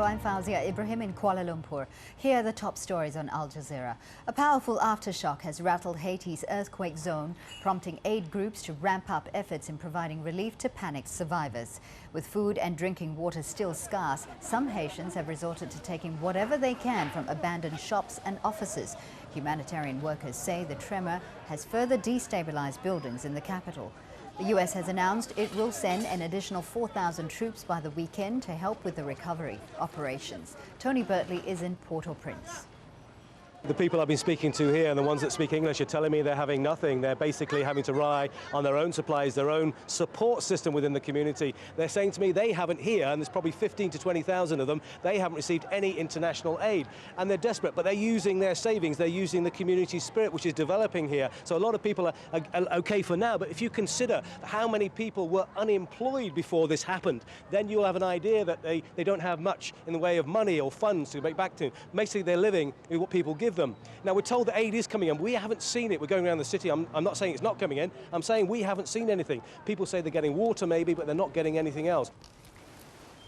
Hello, I'm Fawzia Ibrahim in Kuala Lumpur. Here are the top stories on Al Jazeera. A powerful aftershock has rattled Haiti's earthquake zone, prompting aid groups to ramp up efforts in providing relief to panicked survivors. With food and drinking water still scarce, some Haitians have resorted to taking whatever they can from abandoned shops and offices. Humanitarian workers say the tremor has further destabilized buildings in the capital. The U.S. has announced it will send an additional 4,000 troops by the weekend to help with the recovery operations. Tony Bertley is in Port-au-Prince. The people I've been speaking to here and the ones that speak English are telling me they're having nothing. They're basically having to rely on their own supplies, their own support system within the community. They're saying to me they haven't here, and there's probably 15 to 20,000 of them, they haven't received any international aid. And they're desperate, but they're using their savings, they're using the community spirit which is developing here. So a lot of people are okay for now, but if you consider how many people were unemployed before this happened, then you'll have an idea that they don't have much in the way of money or funds to make back to. Basically, they're living with what people give them. Now, we're told that aid is coming in. We haven't seen it. We're going around the city. I'm not saying it's not coming in. I'm saying we haven't seen anything. People say they're getting water maybe, but they're not getting anything else.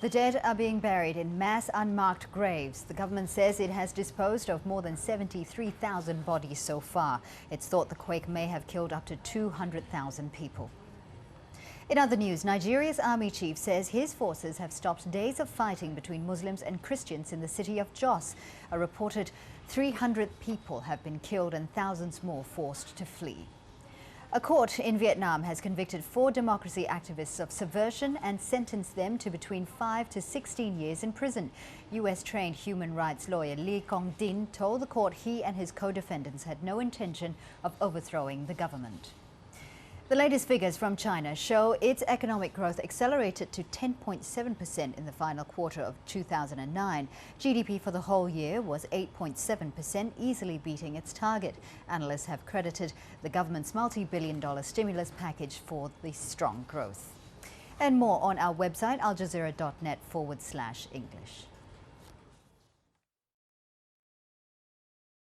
The dead are being buried in mass unmarked graves. The government says it has disposed of more than 73,000 bodies so far. It's thought the quake may have killed up to 200,000 people. In other news, Nigeria's army chief says his forces have stopped days of fighting between Muslims and Christians in the city of Jos. A reported 300 people have been killed and thousands more forced to flee. A court in Vietnam has convicted 4 democracy activists of subversion and sentenced them to between 5 to 16 years in prison. US-trained human rights lawyer Lee Kong Din told the court he and his co-defendants had no intention of overthrowing the government. The latest figures from China show its economic growth accelerated to 10.7% in the final quarter of 2009. GDP for the whole year was 8.7%, easily beating its target. Analysts have credited the government's multi-billion-dollar stimulus package for the strong growth. And more on our website, aljazeera.net/English.